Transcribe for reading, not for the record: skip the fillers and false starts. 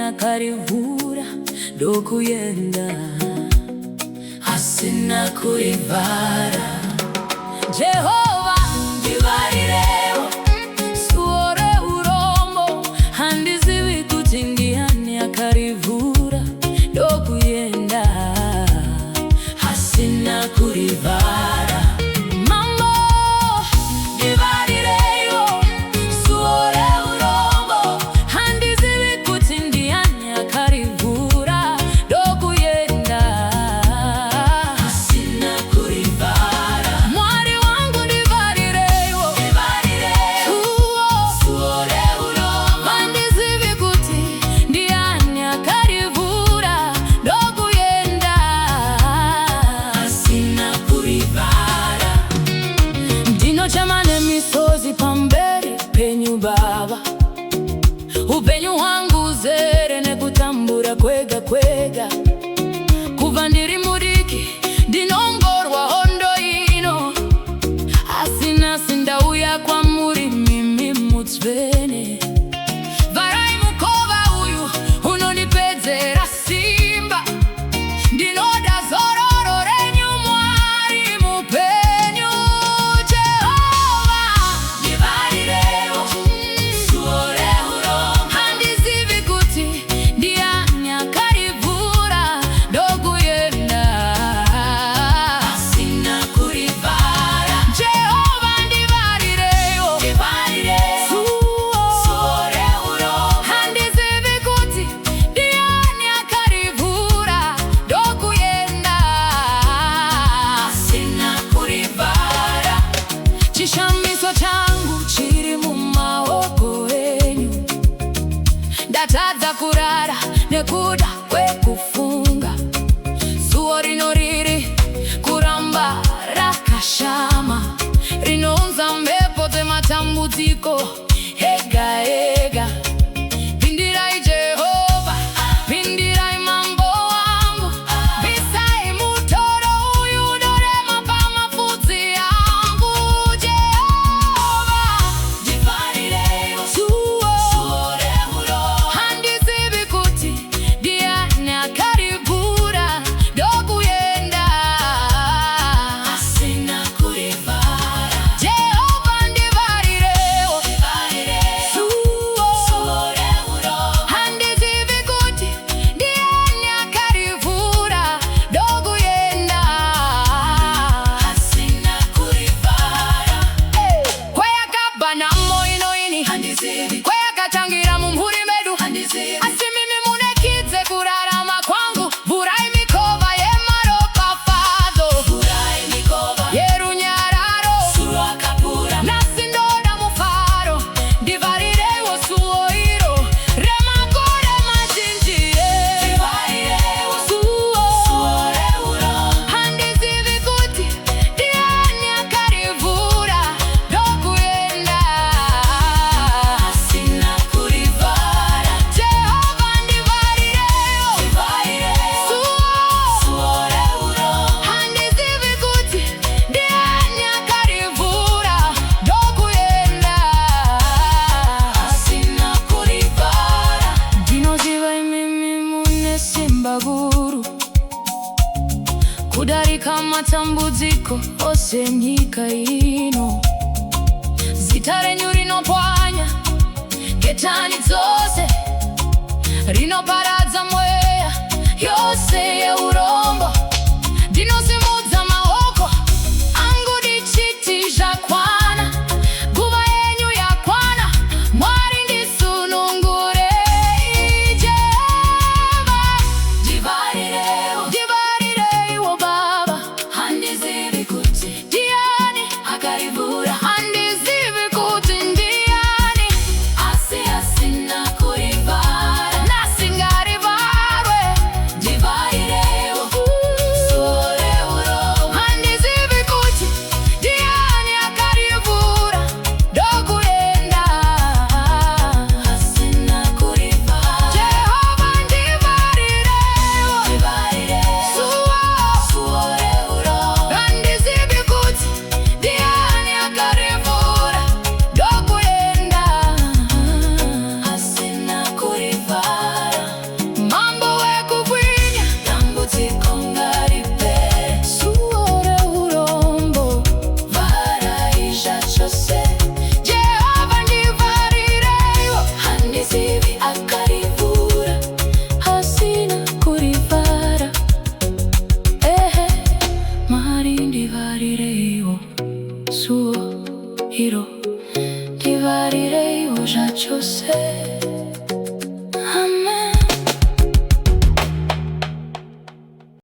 akarivura ndokuyenda asina kurivara. Jehova ndivarirewo suore urombo handizivi kuti ndiani akarivura ndokuyenda asina kurivara. Mambo ndivarirewo suore urombo handizivi kuti ndiani akarivura ndokuyenda asina kurivara. Mwari wangu ndivarirewo suore urombo handizivi kuti ndiani akarivura ndokuyenda asina kurivara. Ndinochema nemisozi pamberi penyu Baba, upenyu hwangu uzere nekutambura kwega kwega. Kuva ndiri mudiki ndinongorwa hondo ino, asi nhasi ndauya kwamuri mimi mutsvene. Varai mukova uyu unondipedzera simba, ndinoda zororo renyu Mwari mupenyu. Jehova ndivarirewo suore urombo handizivi kuti ndiani akarivura ndokuyenda asina kurivara. Jehova ndivarirewo suore urombo handizivi kuti ndiani akarivura ndokuyenda asina kurivara. Chishamiso changu chiri mumaoko enyu, ndatadza kurara nekuda kwekufunga. Zuo rino riri kuramba rakashama, rinounza mhepo dzematambudziko ega ega. Pindirai Jehova, pindirai mambo wangu, bvisai mutoro uyu unorema pamapfudzi angu. Jehova ndivarirewo suore urombo handizivi kuti ndiani akarivura ndokuyenda asina kurivara. Jehova ndivarirewo suore urombo handizivi kuti ndiani akarivura ndokuyenda asina kurivara. Kweyakabva namo inoini handizivi, kweyakatangira mumhuri medu handizivi, asi mimi munekidze kurarama kwangu. Vurai mikova yemaropafadzo, vurai mikova yerunyararo, suo akapura nhasi ndoda mufaro. Ndivarirewo suo iro remakore mazhinji. Ndivarirewo suore urombo handizivi kuti ndiani akarivura ndokuyenda asina kurivara. Jehova ndivarirewo suore urombo handizivi kuti ndiani akarivura ndokuyenda asina kurivara. Ndinoziva imimi mune simba guru kudarika matambudziko ose nyika ino. Zita renyu rinopwanya ketani dzose, rinopara